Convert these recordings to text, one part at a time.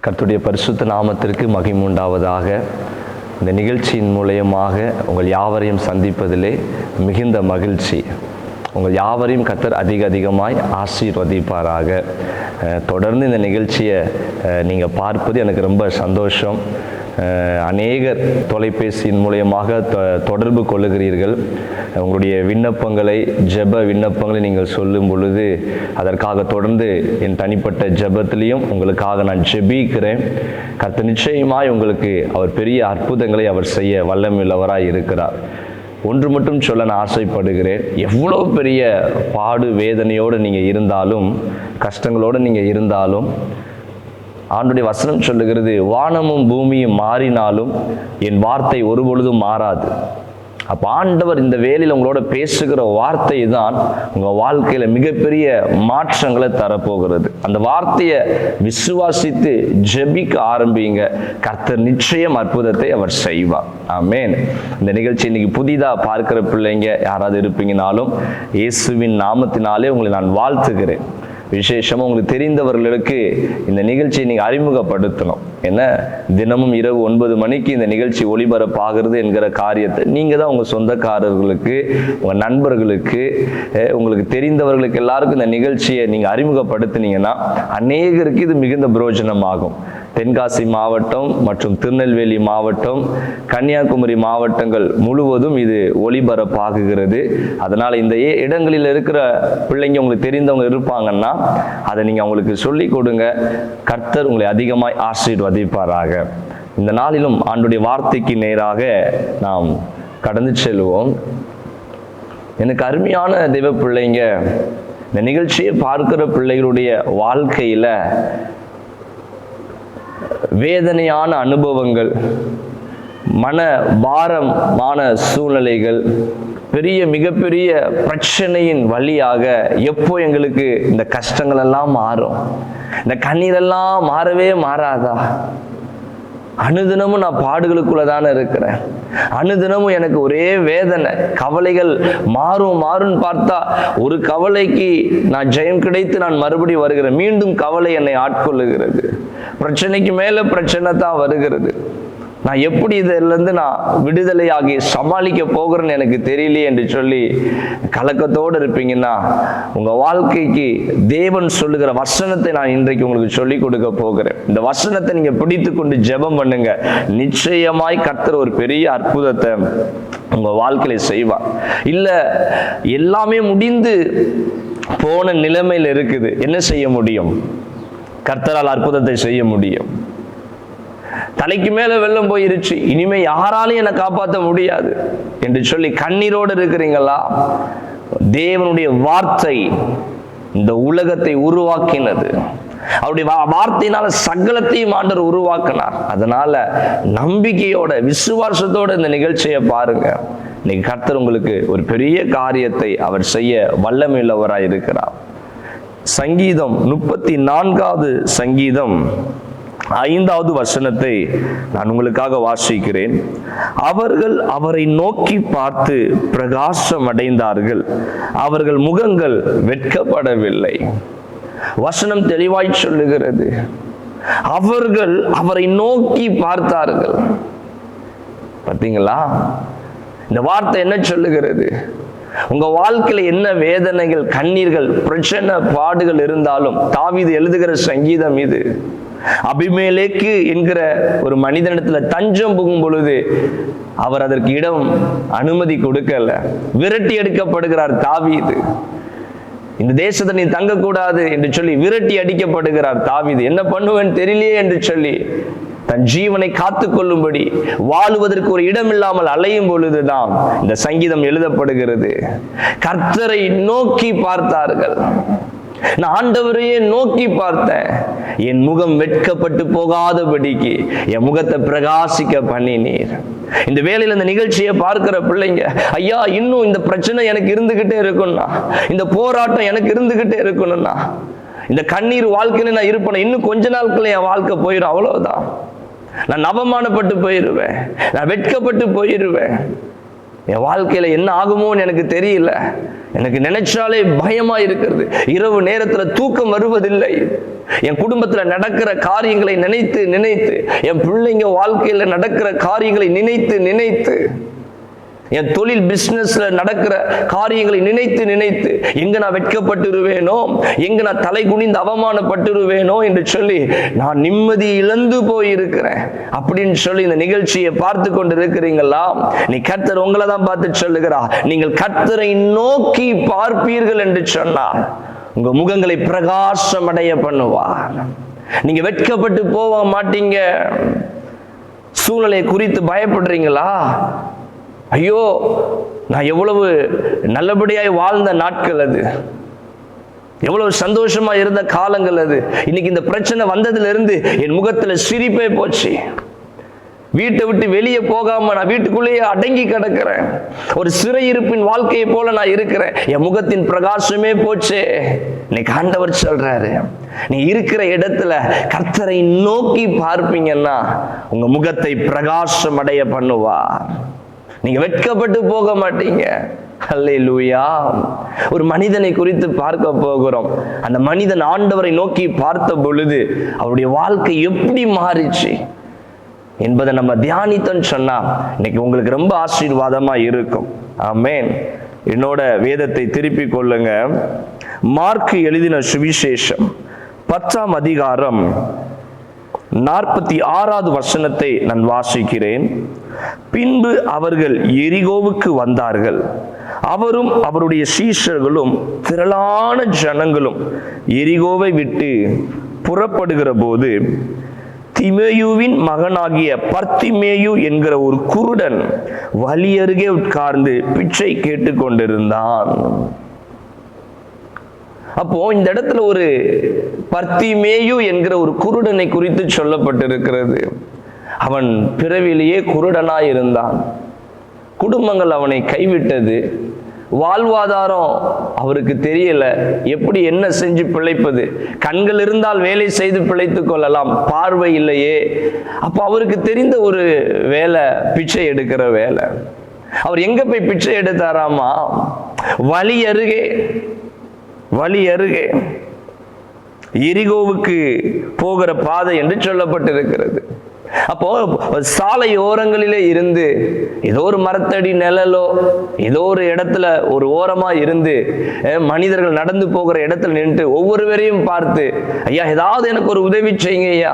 கர்த்தருடைய பரிசுத்த நாமத்திற்கு மகிமை உண்டாவதாக. இந்த நிகழ்ச்சியின் மூலயமாக உங்கள் யாவரையும் சந்திப்பதிலே மிகுந்த மகிழ்ச்சி. உங்கள் யாவரையும் கர்த்தர் அதிகமாய் ஆசீர்வதிப்பாராக. தொடர்ந்து இந்த நிகழ்ச்சியை நீங்கள் பார்ப்பது எனக்கு ரொம்ப சந்தோஷம். அநேகர் தொலைபேசியின் மூலயமாக தொடர்பு கொள்ளுகிறீர்கள். உங்களுடைய விண்ணப்பங்களை, ஜெப விண்ணப்பங்களை நீங்கள் சொல்லும் பொழுது அதற்காக தொடர்ந்து என் தனிப்பட்ட ஜெபத்திலையும் உங்களுக்காக நான் ஜெபிக்கிறேன். கர்த்தர் நிச்சயமாய் உங்களுக்கு அவர் பெரிய அற்புதங்களை அவர் செய்ய வல்லமையுள்ளவராய் இருக்கிறார். ஒன்று மட்டும் சொல்ல நான் ஆசைப்படுகிறேன். எவ்வளோ பெரிய பாடு வேதனையோடு நீங்கள் இருந்தாலும், கஷ்டங்களோடு நீங்கள் இருந்தாலும், ஆண்டுடைய வசனம் சொல்லுகிறது, வானமும் பூமியும் மாறினாலும் என் வார்த்தை ஒருபொழுதும் மாறாது. அப்போ ஆண்டவர் இந்த வேளையில் உங்களோட பேசுகிற வார்த்தை தான் உங்கள் வாழ்க்கையில் மிகப்பெரிய மாற்றங்களை தரப்போகிறது. அந்த வார்த்தையை விசுவாசித்து ஜெபிக்க ஆரம்பிங்க. கர்த்தர் நிச்சயம் அற்புதத்தை அவர் செய்வார். ஆமென். இந்த நிகழ்ச்சி இன்னைக்கு புதிதாக பார்க்கிற பிள்ளைங்க யாராவது இருப்பீங்கனாலும் இயேசுவின் நாமத்தினாலே உங்களை நான் வாழ்த்துகிறேன். விசேஷமாக உங்களுக்கு தெரிந்தவர்களுக்கு இந்த நிகழ்ச்சியை நீங்கள் அறிமுகப்படுத்தணும். ஏன்னா தினமும் இரவு 9 மணிக்கு இந்த நிகழ்ச்சி ஒளிபரப்பாகிறது என்கிற காரியத்தை நீங்கள் தான் உங்கள் சொந்தக்காரர்களுக்கு, உங்கள் நண்பர்களுக்கு, உங்களுக்கு தெரிந்தவர்களுக்கு எல்லாருக்கும் இந்த நிகழ்ச்சியை நீங்கள் அறிமுகப்படுத்தினீங்கன்னா அநேகருக்கு இது மிகுந்த பிரயோஜனமாகும். தென்காசி மாவட்டம் மற்றும் திருநெல்வேலி மாவட்டம், கன்னியாகுமரி மாவட்டங்கள் முழுவதும் இது ஒளிபரப்பாகுகிறது. அதனால் இந்த இடங்களில் இருக்கிற பிள்ளைங்க உங்களுக்கு தெரிந்தவங்க இருப்பாங்கன்னா அதை நீங்கள் அவங்களுக்கு சொல்லி கொடுங்க. கர்த்தர் உங்களை அதிகமாய் ஆசீர்வதிப்பாராக. இந்த நாளிலும் ஆண்டுடைய வார்த்தைக்கு நேராக நாம் கடந்து செல்வோம். எனக்கு அருமையான தெய்வ பிள்ளைங்க, இந்த நிகழ்ச்சியை பார்க்கிற பிள்ளைகளுடைய வாழ்க்கையில வேதனையான அனுபவங்கள், மன பாரமான சூழ்நிலைகள், மிகப்பெரிய பிரச்சனையின் வழியாக எப்போ எங்களுக்கு இந்த கஷ்டங்கள் எல்லாம் மாறும், இந்த கண்ணீரெல்லாம் மாறவே மாறாதா? அனுதினமும் நான் பாடுகளுக்குள்ளதானே இருக்கிறேன். அனுதினமும் எனக்கு ஒரே வேதனை, கவலைகள் மாறும்னு பார்த்தா ஒரு கவலைக்கு நான் ஜெயம் கிடைத்து நான் மறுபடியும் வருகிறேன். மீண்டும் கவலை என்னை ஆட்கொள்ளுகிறது. பிரச்சனைக்கு மேல பிரச்சனை தான் வருகிறது. நான் எப்படி இதிலிருந்து நான் விடுதலையாகி சமாளிக்க போகிறேன்னு எனக்கு தெரியலையே என்று சொல்லி கலக்கத்தோடு இருப்பீங்கன்னா, உங்க வாழ்க்கைக்கு தேவன் சொல்லுகிற வசனத்தை நான் இன்றைக்கு உங்களுக்கு சொல்லி கொடுக்க போகிறேன். இந்த வசனத்தை நீங்க பிடித்து கொண்டு ஜெபம் பண்ணுங்க. நிச்சயமாய் கர்த்தர் ஒரு பெரிய அற்புதத்தை உங்க வாழ்க்கையில செய்வார். இல்ல எல்லாமே முடிந்து போன நிலைமையில் இருக்குது, என்ன செய்ய முடியும்? கர்த்தரால் அற்புதத்தை செய்ய முடியும். தலைக்கு மேல வெள்ளம் போயிருச்சு, இனிமே யாராலையும் என்னை காப்பாற்ற முடியாது என்று சொல்லி கண்ணீரோடு இருக்கிறீங்களா? தேவனுடைய வார்த்தை இந்த உலகத்தை உருவாக்கினது. அவருடைய வார்த்தையினால சகலத்தையும் ஆண்டவர் உருவாக்கினார். அதனால நம்பிக்கையோட, விசுவாசத்தோட இந்த நிகழ்ச்சியை பாருங்க. இன்னைக்கு கர்த்தர் உங்களுக்கு ஒரு பெரிய காரியத்தை அவர் செய்ய வல்லமையுள்ளவராய் இருக்கிறார். சங்கீதம் 34வது சங்கீதம் 5வது வசனத்தை நான் உங்களுக்காக வாசிக்கிறேன். அவர்கள் அவரை நோக்கி பார்த்து பிரகாசம் அடைந்தார்கள், அவர்கள் முகங்கள் வெட்கப்படவில்லை. வசனம் தெளிவாய் சொல்லுகிறது, அவர்கள் அவரை நோக்கி பார்த்தார்கள். பார்த்தீங்களா? இந்த வார்த்தை என்ன சொல்லுகிறது? உங்க வாழ்க்கையில என்ன வேதனைகள், கண்ணீர்கள், பிரச்சனை, பாடுகள் இருந்தாலும் தாவீது எழுதுகிற சங்கீதம் இது. அபிமெலேக்கு என்கிற ஒரு மனிதனிடத்துல தஞ்சம் புகும் பொழுது அவர் அதற்கு இடம் அனுமதி கொடுக்கல, விரட்டி எடுக்கப்படுகிறார் தாவீது. இந்த தேசத்தை நீ தங்கக்கூடாது என்று சொல்லி விரட்டி அடிக்கப்படுகிறார் தாவீது. என்ன பண்ணுவேன்னு தெரியலையே என்று சொல்லி தன் ஜீவனை காத்து கொள்ளும்படி வாழுவதற்கு ஒரு இடம் இல்லாமல் அலையும் பொழுதுதான் இந்த சங்கீதம் எழுதப்படுகிறது. கர்த்தரை நோக்கி பார்த்தார்கள். நான் ஆண்டவரையே நோக்கி பார்த்தேன், என் முகம் வெட்கப்பட்டு போகாதபடிக்கு என் முகத்தை பிரகாசிக்க பண்ணினீர். இந்த வேளையில் இந்த நிகழ்ச்சியை பார்க்கிற பிள்ளைங்க, ஐயா இன்னும் இந்த பிரச்சனை எனக்கு இருந்துகிட்டே இருக்கணும்னா, இந்த போராட்டம் எனக்கு இருந்துகிட்டே இருக்கணும்னா, இந்த கண்ணீர் வாழ்க்கையில நான் இருப்பேன், இன்னும் கொஞ்ச நாட்கள் என் வாழ்க்கை போயிடும், அவ்வளவுதான். நான் அவமானப்பட்டு போயிடுவேன், நான் வெட்கப்பட்டு போயிடுவேன். என் வாழ்க்கையில என்ன ஆகுமோன்னு எனக்கு தெரியல, எனக்கு நினைச்சாலே பயமா இருக்கிறது, இரவு நேரத்துல தூக்கம் வருவதில்லை, என் குடும்பத்துல நடக்கிற காரியங்களை நினைத்து நினைத்து, என் பிள்ளைங்க வாழ்க்கையில நடக்கிற காரியங்களை நினைத்து நினைத்து, என் தொழில் பிசினஸ்ல நடக்கிற காரியங்களை நினைத்து நினைத்து எங்க நான் வெட்கப்பட்டுருவேனோ, எங்க நான் தலை குனிந்து அவமானப்பட்டுருவேனோ என்று சொல்லி நான் நிம்மதி இழந்து போயிருக்கிறேன் அப்படின்னு சொல்லி இந்த நிகழ்ச்சியை பார்த்து கொண்டு இருக்கிறீங்களா? நீ கர்த்தர் உங்களை தான் பார்த்து சொல்லுகிறா, நீங்கள் கர்த்தரை நோக்கி பார்ப்பீர்கள் என்று சொன்னார் உங்க முகங்களை பிரகாசம் அடைய பண்ணுவார். நீங்க வெட்கப்பட்டு போக மாட்டீங்க. சூழ்நிலை குறித்து பயப்படுறீங்களா? ஐயோ, நான் எவ்வளவு நல்லபடியாய் வாழ்ந்த நாட்கள் அது, எவ்வளவு சந்தோஷமா இருந்த காலங்கள் அது, இன்னைக்கு இந்த பிரச்சனை வந்ததுல இருந்து என் முகத்துல சிரிப்பே போச்சு. வீட்டை விட்டு வெளியே போகாம நான் வீட்டுக்குள்ளேயே அடங்கி கிடக்கிறேன். ஒரு சிறையிருப்பின் வாழ்க்கையை போல நான் இருக்கிறேன். என் முகத்தின் பிரகாசமே போச்சே. இன்னைக்கு ஆண்டவர் சொல்றாரு, நீ இருக்கிற இடத்துல கர்த்தரை நோக்கி பார்ப்பீங்கன்னா உங்க முகத்தை பிரகாசம் அடைய பண்ணுவார். நீங்க வெட்கப்பட்டு போக மாட்டீங்க. அல்லேலூயா. ஒரு மனிதனை குறித்து பார்க்க போகிறோம். அந்த மனிதன் ஆண்டவரை நோக்கி பார்த்த பொழுது அவருடைய வாழ்க்கை எப்படி மாறிச்சு என்பதை நம்ம தியானித்தோன்னு சொன்னா இன்னைக்கு உங்களுக்கு ரொம்ப ஆசீர்வாதமா இருக்கும். ஆமென். என்னோட வேதத்தை திருப்பிக் கொள்ளுங்க. மார்க் எழுதின சுவிசேஷம் 10ஆம் அதிகாரம் 46வது வசனத்தை நான் வாசிக்கிறேன். பின்பு அவர்கள் எரிகோவுக்கு வந்தார்கள். அவரும் அவருடைய சீஷர்களும் திரளான ஜனங்களும் எரிகோவை விட்டு புறப்படுகிற போது திமேயுவின் மகனாகிய பர்த்திமேயு என்கிற ஒரு குருடன் வழி அருகே உட்கார்ந்து பிச்சை கேட்டு கொண்டிருந்தான். அப்போ இந்த இடத்துல ஒரு பர்த்திமேயு என்கிற ஒரு குருடனை குறித்து சொல்லப்பட்டிருக்கிறது. அவன் பிறவிலேயே குருடனாய் இருந்தான். குடும்பங்கள் அவனை கைவிட்டது. வாழ்வாதாரம் அவருக்கு தெரியல, எப்படி என்ன செஞ்சு பிழைப்பது. கண்கள் இருந்தால் வேலை செய்து பிழைத்துக் கொள்ளலாம், பார்வை இல்லையே. அப்போ அவருக்கு தெரிந்த ஒரு வேலை பிச்சை எடுக்கிற வேலை. அவர் எங்க போய் பிச்சை எடுத்தாராமா? வழி அருகே எரிகோவுக்கு போகிற பாதை என்று சொல்லப்பட்டிருக்கிறது. அப்போ சாலை ஓரங்களிலே இருந்து ஏதோ ஒரு மரத்தடி நிழலோ ஏதோ ஒரு இடத்துல ஒரு ஓரமா இருந்து மனிதர்கள் நடந்து போகிற இடத்துல நின்று ஒவ்வொருவரையும் பார்த்து, ஐயா ஏதாவது எனக்கு ஒரு உதவி செய்யுங்க ஐயா,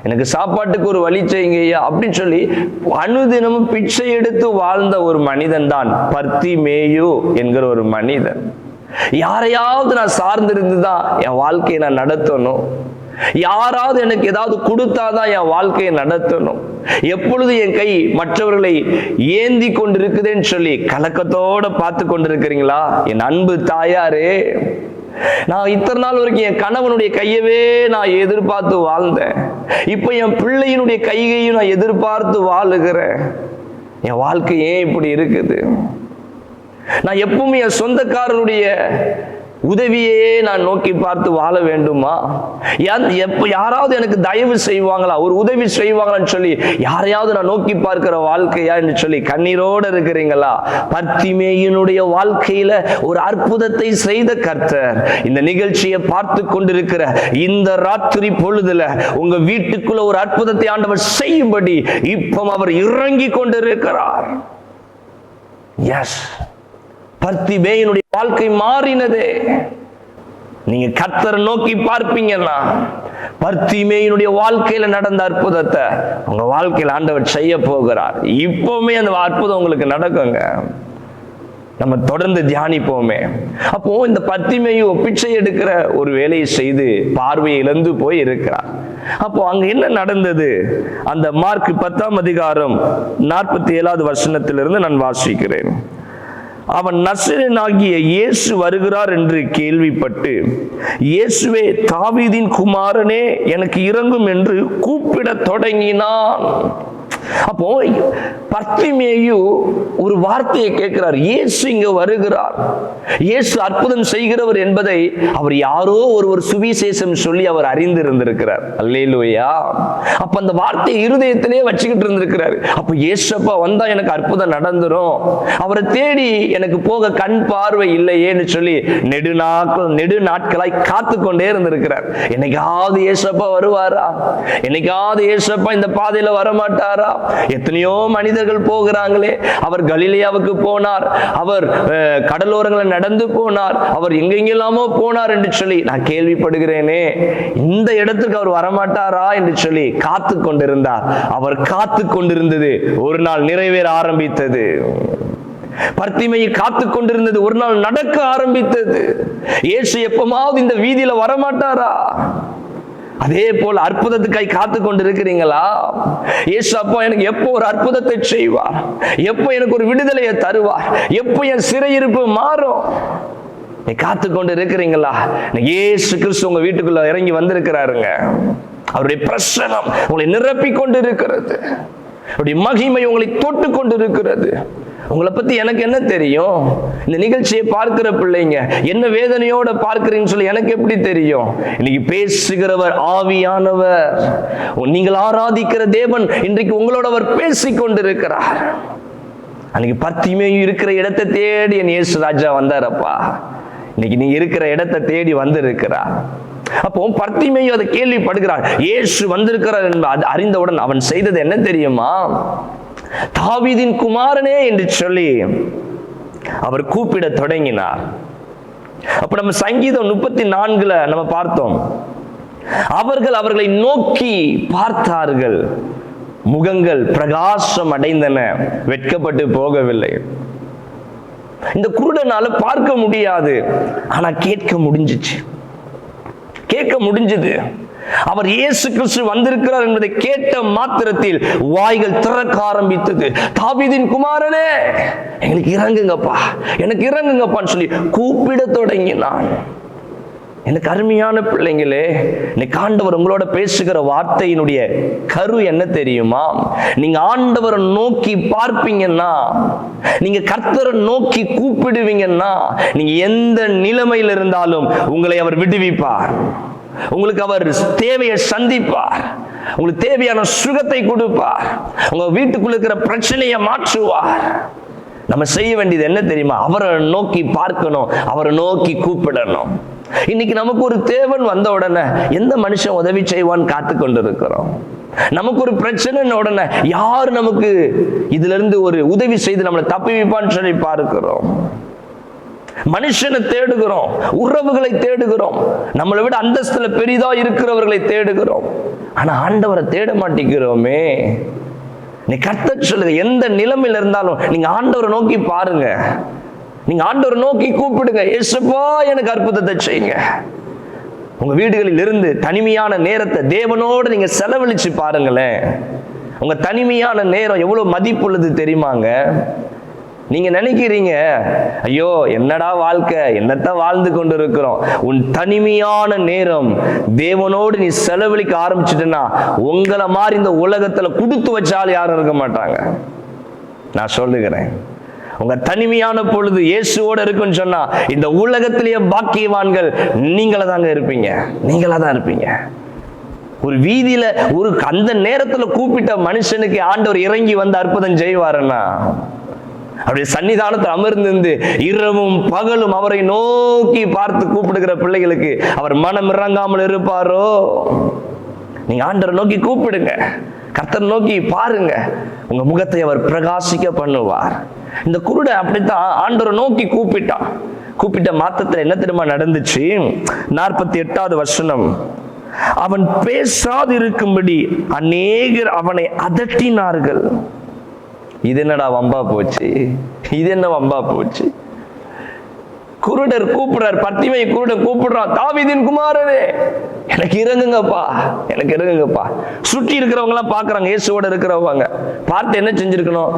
எனக்கு சாப்பாட்டுக்கு ஒரு வழி செய்யுங்க ஐயா அப்படின்னு சொல்லி அனுதினமும் பிச்சை எடுத்து வாழ்ந்த ஒரு மனிதன் தான் பர்த்திமேயு என்கிற ஒரு மனிதன். யாரையாவது நான் சார்ந்திருந்துதான் என் வாழ்க்கையை நான் நடத்தணும், யாராவது எனக்கு ஏதாவது கொடுத்தாதான் என் வாழ்க்கையை நடத்தணும், எப்பொழுது என் கை மற்றவர்களை ஏந்தி கொண்டிருக்குதுன்னு சொல்லி கலக்கத்தோட பார்த்து கொண்டிருக்கிறீங்களா? என் அன்பு தாயாரே, நான் இத்தனை நாள் வரைக்கும் என் கணவனுடைய கையவே நான் எதிர்பார்த்து வாழ்ந்தேன். இப்ப என் பிள்ளையினுடைய கையையும் நான் எதிர்பார்த்து வாழுகிறேன். என் வாழ்க்கை ஏன் இப்படி இருக்குது? நான் எப்பவுமே என் சொந்தக்காரருடைய உதவியே நான் நோக்கி பார்த்து வாழ வேண்டுமா? யாராவது எனக்கு தயவு செய்வாங்களா, ஒரு உதவி செய்வாங்களான்னு சொல்லி யாரையாவது நான் நோக்கி பார்க்கிற வாழ்க்கையா என்று சொல்லி கண்ணீரோடு இருக்கிறீங்களா? பர்த்திமேயுனுடைய வாழ்க்கையில ஒரு அற்புதத்தை செய்த கர்த்தர் இந்த நிகழ்ச்சியை பார்த்து கொண்டிருக்கிற இந்த ராத்திரி பொழுதுல உங்க வீட்டுக்குள்ள ஒரு அற்புதத்தை ஆண்டவர் செய்யும்படி இப்போ அவர் இறங்கி கொண்டிருக்கிறார். எஸ், பர்த்திமேயுனுடைய வாழ்க்கை மாறினதே. நீங்க கர்த்தரை நோக்கி பார்ப்பீங்கன்னா பர்த்திமேயுனுடைய வாழ்க்கையில நடந்த அற்புதத்தை உங்க வாழ்க்கையில ஆண்டவர் செய்ய போகிறார். இப்பவுமே அந்த அற்புதம் உங்களுக்கு நடக்குங்க. நம்ம தொடர்ந்து தியானிப்போமே. அப்போ இந்த பர்த்திமேயு பிச்சை எடுக்கிற ஒரு வேலையை செய்து பார்வையை இழந்து போய் இருக்கிறார். அப்போ அங்க என்ன நடந்தது? அந்த மார்க் 10ஆம் அதிகாரம் 47வது வசனத்திலிருந்து நான் வாசிக்கிறேன். அவன் நசரேயனாகிய இயேசு வருகிறார் என்று கேள்விப்பட்டு, இயேசுவே தாவீதின் குமாரனே எனக்கு இரங்கும் என்று கூப்பிட தொடங்கினான். அப்போ பர்த்திமேயு ஒரு வார்த்தையை கேட்கிறார். இயேசு இங்க வருகிறார், இயேசு அற்புதம் செய்கிறவர் என்பதை அவர் யாரோ ஒருவர் சுவிசேஷம் சொல்லி அவர் அறிந்திருந்திருக்கிறார். அல்லேலூயா. அப்ப அந்த வார்த்தையை இருதயத்திலே வச்சுக்கிட்டு இருந்திருக்கிறார். அப்ப இயேசுப்பா வந்தா எனக்கு அற்புதம் நடந்துரும், அவரை தேடி எனக்கு போக கண் பார்வை இல்லையேன்னு சொல்லி நெடு நாட்களாய் காத்து கொண்டே இருந்திருக்கிறார். என்னைக்காவது இயேசுப்பா வருவாரா, என்னைக்காவது இயேசுப்பா இந்த பாதையில வரமாட்டாரா? எத்தனையோ மனிதர்கள் போகிறாங்களே. அவர் கலிலேயாவுக்கு போனார், அவர் கடலோரங்களை நடந்து போனார், அவர் எங்கெங்கெல்லாமோ போனார் என்று சொல்லி நான் கேள்விப்படுகிறேனே. இந்த இடத்துக்கு அவர் வரமாட்டாரா என்று சொல்லி காத்து கொண்டிருந்தார். அவர் காத்து கொண்டிருந்தது ஒரு நாள் நிறைவேற ஆரம்பித்தது. பர்த்திமேயு காத்து கொண்டிருந்தது ஒரு நாள் நடக்க ஆரம்பித்தது. இயேசு எப்பமாவது இந்த வீதியில வரமாட்டாரா? அதே போல அற்புதத்துக்காய் காத்து கொண்டு இருக்கிறீங்களா? இயேசு அப்பா எனக்கு எப்போ ஒரு அற்புதத்தை செய்வார், எப்போ எனக்கு ஒரு விடுதலையை தருவார், எப்போ என் சிறையிருப்பு மாறும்? நீ காத்து கொண்டு இருக்கிறீங்களா? இயேசு கிறிஸ்து உங்க வீட்டுக்குள்ள இறங்கி வந்திருக்கிறாருங்க. அவருடைய பிரசன்னம் உங்களை நிரப்பி கொண்டு இருக்கிறது, அவருடைய மகிமை உங்களை தொட்டு கொண்டு இருக்கிறது. உங்களை பத்தி எனக்கு என்ன தெரியும்? இந்த நிகழ்ச்சியை பார்க்கிற பிள்ளைங்க என்ன வேதனையோட பார்க்கிறீங்கன்னு சொல்லி எனக்கு எப்படி தெரியும்? இன்னைக்கு பேசுகிறவர் ஆவியானவர். நீங்கள் ஆராதிக்கிற தேவன் இன்றைக்கு உங்களோட அவர் பேசிக் கொண்டிருக்கிறார். அன்னைக்கு பர்த்திமேயு இருக்கிற இடத்தை தேடி என் இயேசு ராஜா வந்தாரப்பா. இன்னைக்கு நீ இருக்கிற இடத்தை தேடி வந்திருக்கிறார். அப்போ பர்த்திமேயு அதை கேள்விப்படுகிறார். இயேசு வந்திருக்கிறார் என்பது அறிந்தவுடன் அவன் செய்தது என்ன தெரியுமா? தாவீதின் குமாரனே என்று சொல்லி அவர் கூப்பிட தொடங்கினார். அப்ப நம்ம சங்கீதம் 34 நம்ம பார்த்தோம். அவர்கள் அவர்களை நோக்கி பார்த்தார்கள், முகங்கள் பிரகாசம் அடைந்தன, வெட்கப்பட்டு போகவில்லை. இந்த குருடனால பார்க்க முடியாது, ஆனா கேட்க முடிஞ்சிச்சு, கேட்க முடிஞ்சது. அவர் இயேசு கிறிஸ்து வந்திருக்கிறார் என்பதை கேட்ட மாத்திரத்தில் வாய்கள் திறக்க ஆரம்பித்தது. தாவீதின் குமாரனே எங்களுக்கு இறங்குங்கப்பா, எனக்கு இறங்குங்கப்பான்னு சொல்லி கூப்பிட தொடங்கினான். எனக்கு அருமையான பிள்ளைங்களே, இன்னைக்கு ஆண்டவர் உங்களோட பேசுகிற வார்த்தையினுடைய கரு என்ன தெரியுமா? நீங்க ஆண்டவரை நோக்கி பார்ப்பீங்கன்னா, நீங்க கர்த்தரை நோக்கி கூப்பிடுவீங்கன்னா, நீங்க எந்த நிலைமையில் இருந்தாலும் உங்களை அவர் விடுவிப்பார். உங்களுக்கு அவர் தேவையை சந்திப்பார், உங்களுக்கு தேவையான சுகத்தை கொடுப்பார், உங்க வீட்டுக்குள்ள இருக்கிற பிரச்சனையை மாற்றுவார். நம்ம செய்ய வேண்டியது என்ன தெரியுமா? அவரை நோக்கி பார்க்கணும், அவரை நோக்கி கூப்பிடணும். இன்னைக்கு நமக்கு ஒரு தேவன் வந்த உடனே எந்த மனுஷன் உதவி செய்வான்னு காத்து கொண்டு இருக்கிறோம். நமக்கு ஒரு பிரச்சனை உடனே யார் நமக்கு இதுல இருந்து ஒரு உதவி செய்து நம்மளை தப்பி வைப்பான்னு சொல்லி பார்க்கிறோம். மனுஷனை தேடுகிறோம், உறவுகளை தேடுகிறோம், நம்மளை விட அந்தஸ்துல பெரிதா இருக்கிறவர்களை தேடுகிறோம். ஆனா ஆண்டவரை தேட மாட்டேங்கிறோமே. நீ கர்த்தர் சொல்லுங்க, எந்த நிலைமையில இருந்தாலும் நீங்க ஆண்டவரை நோக்கி பாருங்க, நீங்க ஆண்டவரை நோக்கி கூப்பிடுங்க. இயேசுப்பா எனக்கு அற்புதத்தை செய்யுங்க. உங்க வீடுகளில் இருந்து தனிமையான நேரத்தை தேவனோடு நீங்க செலவழிச்சு பாருங்களேன். உங்க தனிமையான நேரம் எவ்வளவு மதிப்புள்ளது தெரியுமாங்க? நீங்க நினைக்கிறீங்க, ஐயோ என்னடா வாழ்க்கை, என்னத்தான் வாழ்ந்து கொண்டு இருக்கிறோம். உன் தனிமையான நேரம் தேவனோடு நீ செலவழிக்க ஆரம்பிச்சுட்டேன்னா, உங்களை மாதிரி இந்த உலகத்துல கொடுத்து வச்சாலும் யாரும் இருக்க மாட்டாங்க. நான் சொல்லுகிறேன், உங்க தனிமையான பொழுது இயேசுவோட இருக்குன்னு சொன்னா, இந்த உலகத்திலேயே பாக்கியவான்கள் நீங்கள தாங்க இருப்பீங்க, நீங்களா தான் இருப்பீங்க. ஒரு வீதியில ஒரு அந்த நேரத்துல கூப்பிட்ட மனுஷனுக்கு ஆண்டவர் இறங்கி வந்து அற்புதம் செய்வாருன்னா, அவருடைய சன்னிதானத்தில் அமர்ந்திருந்து இரவும் பகலும் அவரை நோக்கி பார்த்து கூப்பிடுகிற பிள்ளைகளுக்கு அவர் மனம் இறங்காமல் இருப்பாரோ? நீங்க ஆண்டவரை நோக்கி கூப்பிடுங்க, கர்த்தரை நோக்கி பாருங்க, உங்க முகத்தை அவர் பிரகாசிக்க பண்ணுவார். இந்த குருடன் அப்படித்தான் ஆண்டவரை நோக்கி கூப்பிட்டான். கூப்பிட்ட மாத்திரத்தில் என்ன தெரியுமா நடந்துச்சு? 48வது வசனம். அவன் பேசாது இருக்கும்படி அநேகர் அவனை அதட்டினார்கள். இது என்னடா வம்பா போச்சு, இது என்ன வம்பா போச்சு? குருடர் கூப்பிடுறார், பர்த்திமேயு குருடர் கூப்பிடுறான், தாவீதின் குமாரனே எனக்கு இறங்குங்கப்பா, எனக்கு இறங்குங்கப்பா. சுற்றி இருக்கிறவங்க எல்லாம் பாக்குறாங்க, இயேசுவோட இருக்கிறவங்க பார்த்து என்ன செஞ்சிருக்கணும்?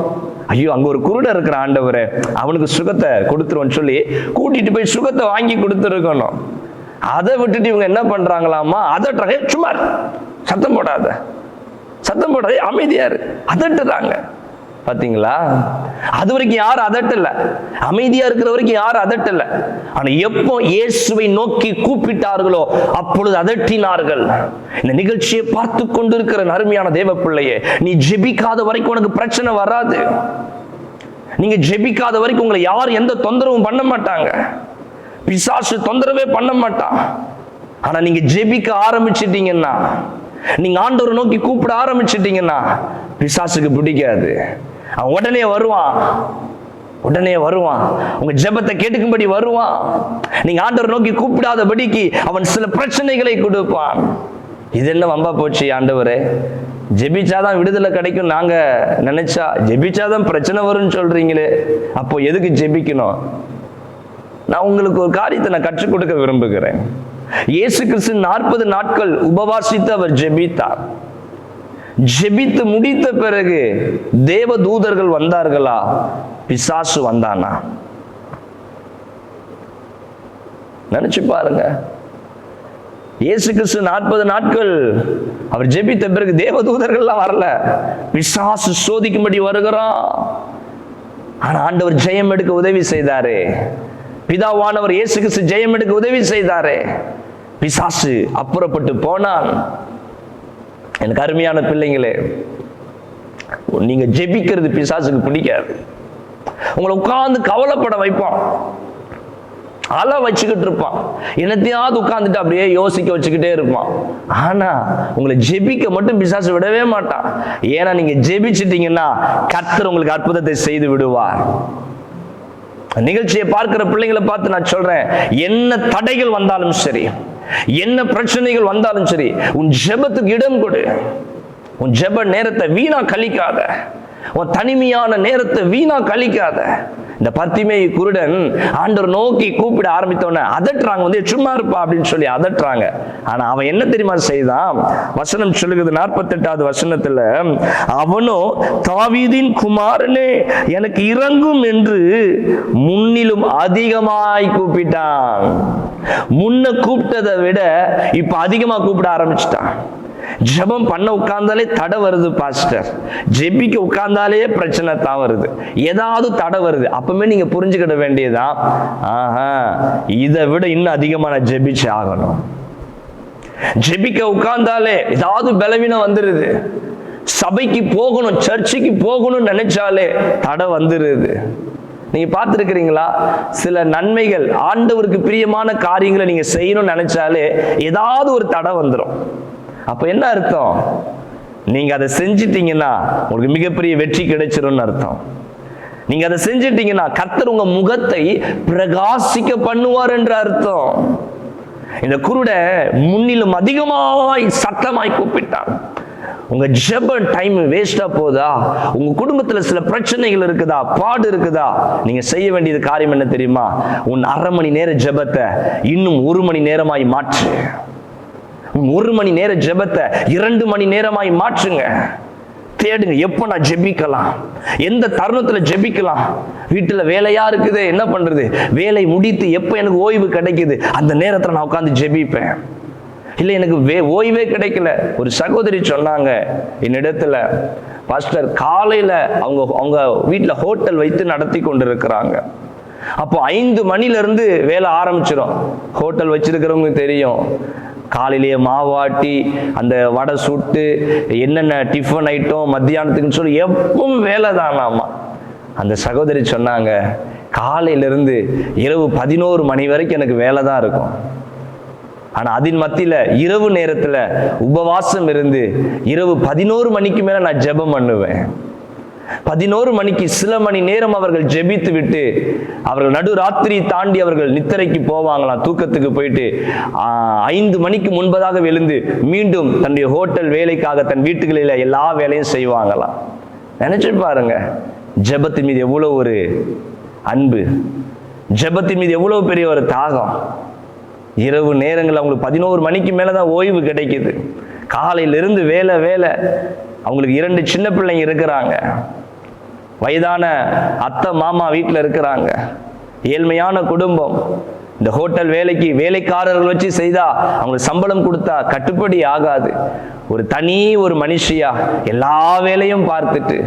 ஐயோ அங்க ஒரு குருடர் இருக்கிற, ஆண்டவரே அவனுக்கு சுகத்தை கொடுத்துருவோன்னு சொல்லி கூட்டிட்டு போய் சுகத்தை வாங்கி கொடுத்துருக்கணும். அதை விட்டுட்டு இவங்க என்ன பண்றாங்களாமா? அதட்டுறாங்க. சும்மா சத்தம் போடாத, சத்தம் போடாதே, அமைதியா இரு. அதட்டுறாங்க. பாத்தீங்களா? அது வரைக்கும் யாரும் அதட்டல, அமைதியா இருக்கிற வரைக்கும் யாரும் அதட்டல. ஆனா எப்போ இயேசுவை நோக்கி கூப்பிட்டார்களோ அப்பொழுது அதட்டினார்கள். இந்த நிகழ்ச்சியை பார்த்து கொண்டிருக்கிற அருமையான தேவ பிள்ளையே, நீ ஜெபிக்காத வரைக்கும் உனக்கு பிரச்சனை வராது. நீங்க ஜெபிக்காத வரைக்கும் உங்களை யாரும் எந்த தொந்தரவும் பண்ண மாட்டாங்க. பிசாசு தொந்தரவே பண்ண மாட்டான். ஆனா நீங்க ஜெபிக்க ஆரம்பிச்சிட்டீங்கன்னா, நீங்க ஆண்டவரை நோக்கி கூப்பிட ஆரம்பிச்சிட்டீங்கன்னா பிசாசுக்கு பிடிக்காது. அவன் உடனே வருவான், உடனே வருவான், உங்க ஜெபத்தை கேட்டுக்கும்படி வருவான். நீங்க ஆண்டவரை நோக்கி கூப்பிடாதபடிக்கு அவன் சில பிரச்சனைகளை கொடுப்பான். இது என்ன வம்பா போச்சு ஆண்டவரே, ஜெபிச்சாதான் விடுதலை கிடைக்கும் நாங்க நினைச்சா ஜெபிச்சாதான் பிரச்சனை வரும்னு சொல்றீங்களே, அப்போ எதுக்கு ஜெபிக்கணும்? நான் உங்களுக்கு ஒரு காரியத்தை நான் கற்றுக் கொடுக்க விரும்புகிறேன். இயேசு கிறிஸ்து 40 நாட்கள் உபவாசித்து அவர் ஜெபித்தார். ஜெபித்து முடித்த பிறகு தேவ தூதர்கள் வந்தார்களா, பிசாசு வந்தானா? நினைச்சு பாருங்க. இயேசு கிறிஸ்து 40 நாட்கள் அவர் ஜெபித்த பிறகு தேவ தூதர்கள்லாம் வரல, பிசாசு சோதிக்கும்படி வருகிறான். ஆனா ஆண்டவர் ஜெயம் எடுக்க உதவி செய்தாரே, பிதாவானவர் இயேசு கிறிஸ்து ஜெயம் எடுக்க உதவி செய்தாரே, பிசாசு அப்புறப்பட்டு போனான். எனக்கு அருமையான பிள்ளைங்களே, நீங்க ஜெபிக்கிறது பிசாசுக்கு பிடிக்காது. உங்களை உட்கார்ந்து கவலைப்பட வைப்பான், அல வச்சுக்கிட்டு இருப்பான், என்னத்தையாவது உட்கார்ந்துட்டு அப்படியே யோசிக்க வச்சுக்கிட்டே இருப்பான். ஆனா உங்களை ஜெபிக்க மட்டும் பிசாசு விடவே மாட்டான். ஏன்னா நீங்க ஜெபிச்சிட்டீங்கன்னா கர்த்தர் உங்களுக்கு அற்புதத்தை செய்து விடுவார். நிகழ்ச்சியை பார்க்கிற பிள்ளைங்களை பார்த்து நான் சொல்றேன், என்ன தடைகள் வந்தாலும் சரி, என்ன பிரச்சனைகள் வந்தாலும் சரி, உன் ஜெபத்துக்கு இடம் கொடு. உன் ஜெப நேரத்தை வீணா கழிக்காத, உன் தனிமையான நேரத்தை வீணா கழிக்காத. இந்த பர்த்திமேயு குருடன் ஆண்டவர் நோக்கி கூப்பிட ஆரம்பித்தோன்னே அதட்டுறாங்க, வந்து சும்மா இருப்பா அப்படின்னு சொல்லி அதட்டுறாங்க. ஆனா அவன் என்ன தெரியுமா செய்தான்? வசனம் சொல்லுகிறது 48வது வசனத்துல, அவனோ தாவீதின் குமாரனே எனக்கு இறங்கும் என்று முன்னிலும் அதிகமாய் கூப்பிட்டான். முன்ன கூப்பிட்டதை விட இப்ப அதிகமா கூப்பிட ஆரம்பிச்சிட்டான். ஜெபம் பண்ண உட்கார்ந்தாலே தடை வருது பாஸ்டர், ஜெபிக்க உட்கார்ந்தாலே பிரச்சனை தான் வருது, ஏதாவது தடை வருது. அப்பவுமே நீங்க புரிஞ்சுக்கிட வேண்டியதான், ஆஹா இதை விட இன்னும் அதிகமா நான் ஜெபிச்சு ஆகணும். ஜெபிக்க உட்கார்ந்தாலே ஏதாவது பலவீனம் வந்துருது, சபைக்கு போகணும் சர்ச்சுக்கு போகணும்னு நினைச்சாலே தடை வந்துருது. நீங்க பார்த்துருக்கிறீங்களா? சில நன்மைகள் ஆண்டவருக்கு பிரியமான காரியங்களை நீங்க செய்யணும்னு நினைச்சாலே ஏதாவது ஒரு தடை வந்துடும். அப்ப என்ன அர்த்தம்? நீங்க அதை செஞ்சிட்டீங்கன்னா உங்களுக்கு மிகப்பெரிய வெற்றி கிடைச்சிரும்னு அர்த்தம். நீங்க அதை செஞ்சிட்டீங்கன்னா கர்த்தர் உங்க முகத்தை பிரகாசிக்க பண்ணுவார் என்ற அர்த்தம். இந்த குருடை முன்னிலும் அதிகமாய் சத்தமாய் கூப்பிட்டான். உங்க ஜெப டைம் வேஸ்டா போதா? உங்க குடும்பத்துல சில பிரச்சனைகள் இருக்குதா, பாடு இருக்குதா? நீங்க செய்ய வேண்டியது காரியம் என்ன தெரியுமா? உன் 1/2 மணி நேர ஜெபத்தை இன்னும் 1 மணி நேரமாய் மாற்று. 1 மணி நேர ஜெபத்தை 2 மணி நேரமாய் மாற்றுங்க. தேடுங்க, எப்போ நான் ஜெபிக்கலாம், எந்த தருணத்துல ஜெபிக்கலாம். வீட்டுல வேலையா இருக்குது, என்ன பண்றது? வேலை முடித்து எப்போ எனக்கு ஓய்வு கிடைக்குது அந்த நேரத்துல நான் உட்கார்ந்து ஜெபிப்பேன். இல்லை எனக்கு ஓய்வே கிடைக்கல. ஒரு சகோதரி சொன்னாங்க என்னிடத்துல, பாஸ்டர் காலையில அவங்க வீட்டுல ஹோட்டல் வைத்து நடத்தி கொண்டு இருக்கிறாங்க. அப்போ 5 மணில இருந்து வேலை ஆரம்பிச்சிடும். ஹோட்டல் வச்சிருக்கிறவங்க தெரியும், காலையிலேயே மாவாட்டி அந்த வடை சுட்டு என்னென்ன டிஃபன் ஐட்டம் மத்தியானத்துக்குன்னு சொல்லி எப்பவும் வேலை தானாமா. அந்த சகோதரி சொன்னாங்க, காலையிலிருந்து இரவு 11 மணி வரைக்கும் எனக்கு வேலை தான் இருக்கும். ஆனா அதன் மத்தியில இரவு நேரத்துல உபவாசம் இருந்து இரவு 11 மணிக்கு மேல நான் ஜெபம் பண்ணுவேன். 11 மணிக்கு சில மணி நேரம் அவர்கள் ஜெபித்து விட்டு அவர்கள் நடுராத்திரி தாண்டி அவர்கள் நித்திரைக்கு போவாங்களாம், தூக்கத்துக்கு போயிட்டு 5 மணிக்கு முன்பதாக எழுந்து மீண்டும் தன்னுடைய ஹோட்டல் வேலைக்காக தன் வீட்டுகளில் எல்லா வேலையும் செய்வாங்களாம். நினைச்சு பாருங்க, ஜெபத்தின் மீது எவ்வளவு ஒரு அன்பு, ஜெபத்தின் மீது எவ்வளவு பெரிய ஒரு தாகம். இரவு நேரங்கள் அவங்களுக்கு 11 மணிக்கு மேலதான் ஓய்வு கிடைக்குது. காலையிலிருந்து வேலை வேலை. அவங்களுக்கு 2 சின்ன பிள்ளைங்க இருக்கிறாங்க, வயதான அத்தை மாமா வீட்டில் இருக்கிறாங்க, ஏழ்மையான குடும்பம். இந்த ஹோட்டல் வேலைக்கு வேலைக்காரர்கள் வச்சு செய்தா, அவங்களுக்கு சம்பளம் கொடுத்தா கட்டுப்படி ஆகாது. ஒரு மனுஷியா எல்லா வேலையும் பார்த்துட்டு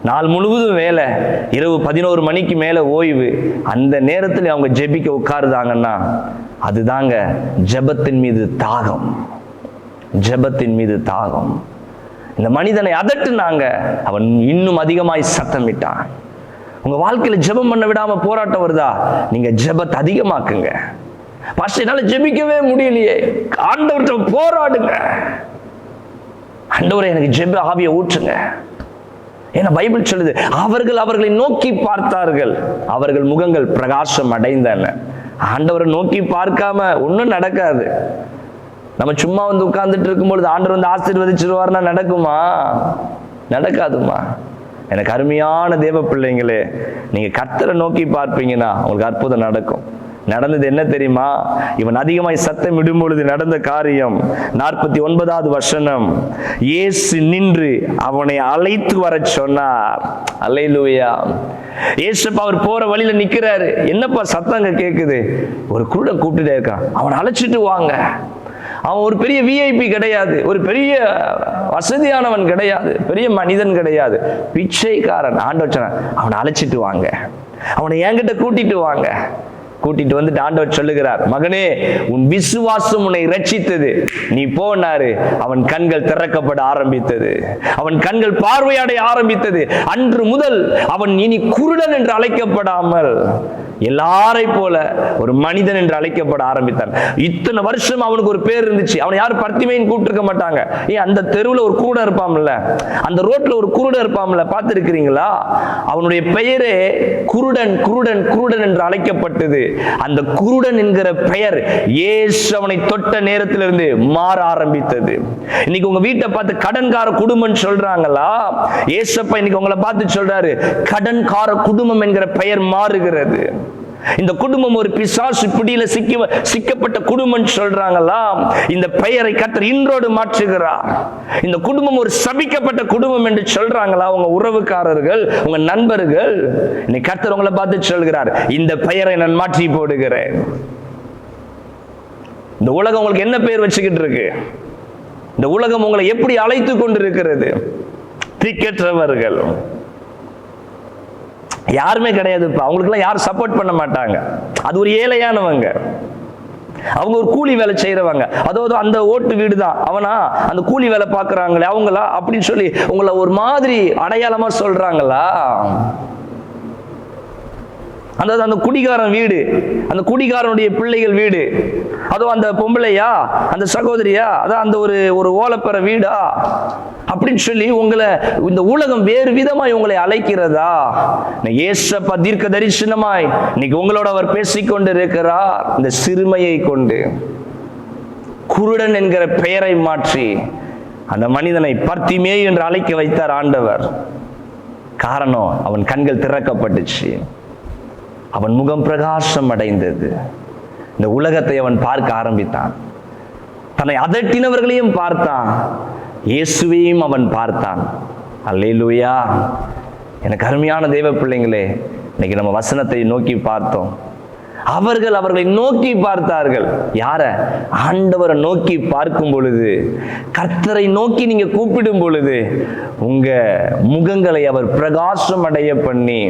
நாள் முழுவதும் வேலை, இரவு 11 மணிக்கு மேல ஓய்வு, அந்த நேரத்தில் அவங்க ஜெபிக்க உட்காருதாங்கன்னா அதுதாங்க ஜெபத்தின் மீது தாகம். ஜெபத்தின் மீது தாகம். இந்த மனிதனை அதட்டுனாங்க, அவன் இன்னும் அதிகமாய் சத்தமிட்டான். உங்க வாழ்க்கையில ஜெபம் பண்ண விடாம போராட்டம் வருதா, நீங்க ஜெபத்தை அதிகமாக்குங்க. பாஸ்டர் என்னால ஜெபிக்கவே முடியலையே, ஆண்டவர்கிட்ட போராடுங்க. ஆண்டவரே எனக்கு ஜெப ஆவியை ஊற்றுங்க. ஏன்னா பைபிள் சொல்லுது, அவர்களை நோக்கி பார்த்தார்கள், அவர்கள் முகங்கள் பிரகாசம் அடைந்தன. ஆண்டவரை நோக்கி பார்க்காம ஒன்றும் நடக்காது. நம்ம சும்மா வந்து உட்கார்ந்துட்டு இருக்கும்பொழுது ஆண்டவர் வந்து ஆசீர்வதிச்சிருவார்னா நடக்குமா? நடக்காதுமா. எனக்கு அருமையான தேவ பிள்ளைங்களே, நீங்க கர்த்தரை நோக்கி பார்ப்பீங்கன்னா உங்களுக்கு அற்புதம் நடக்கும். நடந்தது என்ன தெரியுமா? இவன் அதிகமாய் சத்தம் இடும் பொழுது நடந்த காரியம் 49வது வசனம். இயேசு நின்று அவனை அழைத்து வர சொன்னார். அல்லேலூயா. இயேசுப்பா அவர் போற வழியில நிக்கிறாரு. என்னப்பா சத்தங்க கேக்குது? ஒரு குருடன் கூப்பிட்டுட்டே இருக்கான், அவனை அழைச்சிட்டு வாங்க. அவன் ஒரு பெரிய விஐபி கிடையாது, ஒரு பெரிய வசதியானவன் கிடையாது, பெரிய மனிதன் கிடையாது, பிச்சைக்காரன். ஆண்டவர் சொன்னார், அவனை அழைச்சிட்டு வாங்க, அவனை என்கிட்ட கூட்டிட்டு வாங்க. கூட்டிட்டு வந்துட்டு ஆண்டவர் சொல்லுகிறார், மகனே உன் விசுவாசம் உன்னை ரட்சித்தது, நீ போனாரு. அவன் கண்கள் திறக்கப்பட ஆரம்பித்தது, அவன் கண்கள் பார்வையடைய ஆரம்பித்தது. அன்று முதல் அவன் இனி குருடன் என்று அழைக்கப்படாமல் எல்லாரை போல ஒரு மனிதன் என்று அழைக்கப்பட ஆரம்பித்தான். இத்தனை வருஷம் அவனுக்கு ஒரு பேர் இருந்துச்சு. அவனை யாரும் பர்த்திமேன்னு கூப்பிட்டுருக்க மாட்டாங்க. அந்த தெருவில் ஒரு குருடன் இருப்பான்ல, அந்த ரோட்ல ஒரு குருடன் இருப்பான்ல, பார்த்திருக்கிறீங்களா? அவனுடைய பெயரே குருடன் குருடன் குருடன் என்று அழைக்கப்பட்டது. அந்த குருடன் என்கிற பெயர் இயேசு அவனை தொட்ட நேரத்திலிருந்து மாற ஆரம்பித்தது. இன்னைக்கு உங்க வீட்டை பார்த்து கடன்கார குடும்பம் சொல்றாங்களா? இயேசப்பா இன்னைக்கு உங்களை பார்த்து சொல்றாரு, கடன்கார குடும்பம் என்கிற பெயர் மாறுகிறது. இந்த குடும்பம் ஒரு பிசாசு பிடியில சிக்கப்பட்ட குடும்பம் சொல்றாங்களா? இந்த பெயரை கர்த்தர் இன்றோடு மாற்றுகிறார். இந்த குடும்பம் ஒரு சபிக்கப்பட்ட குடும்பம் என்று சொல்றாங்களா? உங்க உறவுக்காரர்கள், உங்க நண்பர்கள், இன்னைக்கு கர்த்தர் உங்களை பார்த்து சொல்கிறார், இந்த பெயரை நான் மாற்றி போடுகிறேன். இந்த உலகம் உங்களுக்கு என்ன பெயர் வச்சுக்கிட்டு இருக்கு? இந்த உலகம் உங்களை எப்படி அழைத்து கொண்டிருக்கிறது? திக்கற்றவர்கள் யாருமே கிடையாது. அவங்களுக்குலாம் யாரும் சப்போர்ட் பண்ண மாட்டாங்க. அது ஒரு ஏழையானவங்க, அவங்க ஒரு கூலி வேலை செய்யறவங்க. அதாவது அந்த ஓட்டு வீடு தான் அவனா, அந்த கூலி வேலை பார்க்கறாங்களே அவங்களா அப்படின்னு சொல்லி உங்களை ஒரு மாதிரி அடையாளமா சொல்றாங்களா? அந்த குடிகாரன் வீடு, அந்த குடிகாரனுடைய பிள்ளைகள் வீடு, அதோ அந்த பொம்பளையா, அந்த சகோதரியா, அதான் அந்த ஒரு ஓலப்பெற வீடா அப்படின்னு சொல்லி உங்களை இந்த உலகம் வேறு விதமாய் உங்களை அழைக்கிறதா? இயேசப்பா தீர்க்க தரிசனமாய் இன்னைக்கு உங்களோட அவர் பேசிக்கொண்டு இருக்கிறார். இந்த சிறுமையை கொண்டு குருடன் என்கிற பெயரை மாற்றி அந்த மனிதனை பர்த்திமே என்று அழைக்க வைத்தார் ஆண்டவர். காரணம், அவன் கண்கள் திறக்கப்பட்டுச்சு, அவன் முகம் பிரகாசம் அடைந்தது. இந்த உலகத்தை அவன் பார்க்க ஆரம்பித்தான், தன்னை அதட்டினவர்களையும் பார்த்தான், இயேசுவையும் அவன் பார்த்தான். அல்லேலூயா. எனக்கு அருமையான தேவ பிள்ளைங்களே, இன்னைக்கு நம்ம வசனத்தை நோக்கி பார்த்தோம். அவர்களை நோக்கி பார்த்தார்கள். யார? ஆண்டவரை நோக்கி பார்க்கும் பொழுது, கர்த்தரை நோக்கி நீங்க கூப்பிடும் பொழுது உங்க முகங்களை அவர் பிரகாசம் அடைய பண்ணி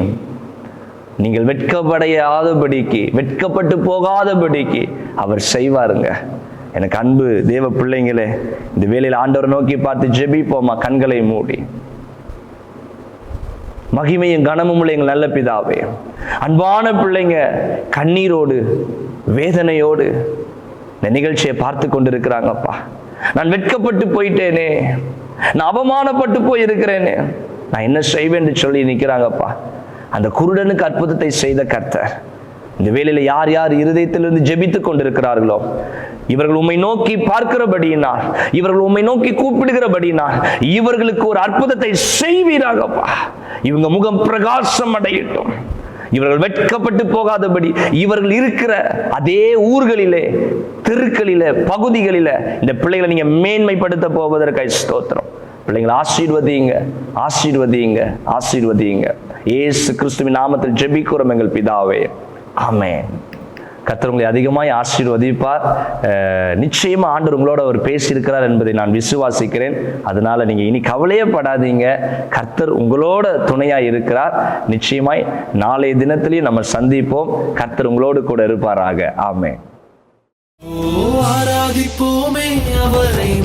நீங்கள் வெட்கப்படையாதபடிக்கு, வெட்கப்பட்டு போகாதபடிக்கு அவர் செய்வாருங்க. எனக்கு அன்பு தேவ பிள்ளைங்களே, இந்த வேளையில் ஆண்டவரை நோக்கி பார்த்து ஜெபிப்போமா? கண்களை மூடி. மகிமையும் கனமும் உள்ள எங்கள் நல்ல பிதாவே, அன்பான பிள்ளைங்க கண்ணீரோடு வேதனையோடு இந்த நிகழ்ச்சியை பார்த்து கொண்டிருக்கிறாங்கப்பா. நான் வெட்கப்பட்டு போயிட்டேனே, நான் அவமானப்பட்டு போயிருக்கிறேனே, நான் என்ன செய்வேன் என்று சொல்லி நிற்கிறாங்கப்பா. அந்த குருடனுக்கு அற்புதத்தை செய்த கர்த்தர் இந்த வேளையில யார் யார் இருதயத்திலிருந்து ஜெபித்துக் கொண்டிருக்கிறார்களோ, இவர்கள் உம்மை நோக்கி பார்க்கிறபடியினால், இவர்கள் உம்மை நோக்கி கூப்பிடுகிறபடியினால் இவர்களுக்கு ஒரு அற்புதத்தை செய்வீராகப்பா. இவங்க முகம் பிரகாசம் அடையட்டும், இவர்கள் வெட்கப்பட்டு போகாதபடி, இவர்கள் இருக்கிற அதே ஊர்களிலே, தெருக்களிலே, பகுதிகளிலே இந்த பிள்ளைகளை நீங்க மேன்மைப்படுத்த போவதற்காக ஸ்தோத்திரம். பிள்ளைங்களை ஆசீர்வதிங்க, ஆசீர்வதிங்க, ஆசீர்வதிங்க. இயேசு கிறிஸ்துவின் நாமத்தில் ஜெபிக்கிறோம் எங்கள் பிதாவே, ஆமென். கர்த்தர் உங்களை அதிகமாய் ஆசீர்வதிப்பார். நிச்சயமா ஆண்டவர் உங்களோட அவர் பேசியிருக்கிறார் என்பதை நான் விசுவாசிக்கிறேன். அதனால நீங்க இனி கவலையே படாதீங்க. கர்த்தர் உங்களோட துணையா இருக்கிறார். நிச்சயமாய் நாளைய தினத்திலேயே நம்ம சந்திப்போம். கர்த்தர் உங்களோடு கூட இருப்பாராக. ஆமென். ஆராதிப்போமே அவரை.